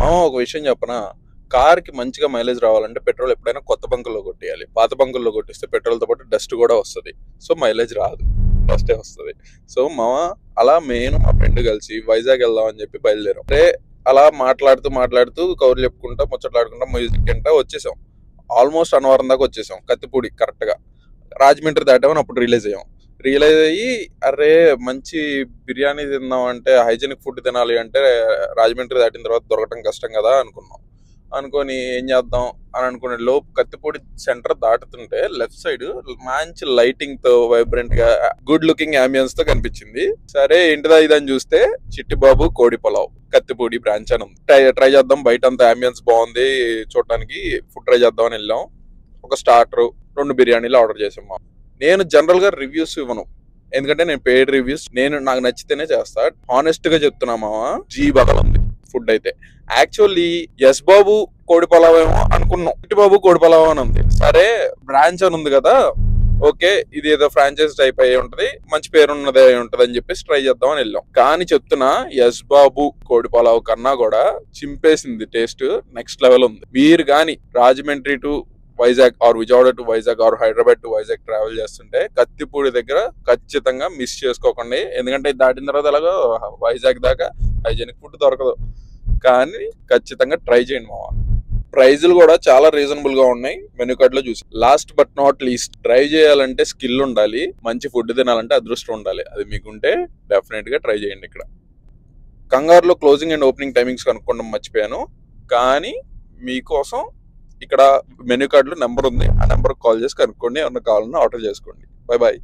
ఒక విషయం చెప్పనా, కార్కి మంచిగా మైలేజ్ రావాలంటే పెట్రోల్ ఎప్పుడైనా కొత్త బంకుల్లో కొట్టేయాలి. పాత బంకుల్లో కొట్టిస్తే పెట్రోల్తో పాటు డస్ట్ కూడా వస్తుంది. సో మైలేజ్ రాదు, డస్టే వస్తుంది. సో అలా నేను మా ఫ్రెండ్ కలిసి వైజాగ్ వెళ్దాం అని చెప్పి బయలుదేరాం. అంటే అలా మాట్లాడుతూ కౌర్లు చెప్పుకుంటా ముచ్చట్లాడుకుంటా మ్యూజిక్ అంటా వచ్చేసాం. ఆల్మోస్ట్ అన్నవరం దాకా వచ్చేసాం. కత్తిపూడి కరెక్ట్ గా రాజమండ్రి దాటామని అప్పుడు రియలైజ్ అయ్యి అరే మంచి బిర్యానీ తిందాం అంటే, హైజీనిక్ ఫుడ్ తినాలి అంటే రాజమండ్రి దాటిన తర్వాత దొరకటం కష్టం కదా అనుకొని ఏం చేద్దాం అని అనుకునే లోపు కత్తిపూడి సెంటర్ దాటుతుంటే లెఫ్ట్ సైడ్ మంచి లైటింగ్ తో వైబ్రెంట్ గా గుడ్ లుకింగ్ అంబియన్స్ తో కనిపించింది. సరే ఏంటిదా ఇదని చూస్తే చిట్టిబాబు కోడి పొలావ్ కత్తిపూడి బ్రాంచ్ అని ఉంది. ట్రై చేద్దాం, బయట అంత అంబియన్స్ బాగుంది చూడటానికి, ఫుడ్ ట్రై చేద్దాం అని వెళ్ళాం. ఒక స్టార్టర్ 2 బిర్యానీలు ఆర్డర్ చేసాం. నేను జనరల్ గా రివ్యూస్ ఇవ్వను, ఎందుకంటే నేను పెయిడ్ రివ్యూస్ నాకు నచ్చితేనే చేస్తా. హానెస్ట్ గా చెప్తున్నా జీ బగలుంది ఫుడ్ అయితే. యాక్చువల్లీ ఎస్ బాబు కోడి పొలావ్ ఏమో అనుకున్నాం, బాబు కోడి పొలావ్ అని ఉంది. సరే బ్రాంచ్ అని ఉంది కదా, ఓకే ఇది ఏదో ఫ్రాంచైజ్ టైప్ అయ్యి ఉంటది, మంచి పేరు ఉన్నది అయి ఉంటది అని చెప్పేసి ట్రై చేద్దాం అని వెళ్ళాం. కానీ చెప్తున్నా ఎస్ బాబు కోడి పొలావ్ కన్నా కూడా చింపేసింది. టేస్ట్ నెక్స్ట్ లెవెల్ ఉంది. మీరు కానీ Rajahmundry to Vizag or Vijayawada to Vizag or Hyderabad to Vizag travel చేస్తుంటే కత్తిపూడి దగ్గర ఖచ్చితంగా మిస్ చేసుకోకండి. ఎందుకంటే దాటిన తర్వాత ఎలాగో వైజాగ్ దాకా హైజీనిక్ ఫుడ్ దొరకదు, కానీ ఖచ్చితంగా ట్రై చేయండి ప్రైజులు కూడా చాలా రీజనబుల్ గా ఉన్నాయి మెనూ కార్డ్ లో చూసి. Last but not least, drive చేయాలంటే స్కిల్ ఉండాలి, మంచి ఫుడ్ తినాలంటే అదృష్టం ఉండాలి. అది మీకుంటే డెఫినెట్ గా ట్రై చేయండి. ఇక్కడ కంగారులో క్లోజింగ్ అండ్ ఓపెనింగ్ టైమింగ్స్ కనుక్కోవడం మర్చిపోయాను, కానీ మీకోసం ఇక్కడ మెనూ కార్డ్ లో నెంబర్ ఉంది, ఆ నెంబర్ కాల్ చేసి కనుక్కోండి. ఏమన్నా కావాలన్నా ఆర్డర్ చేసుకోండి. Bye bye.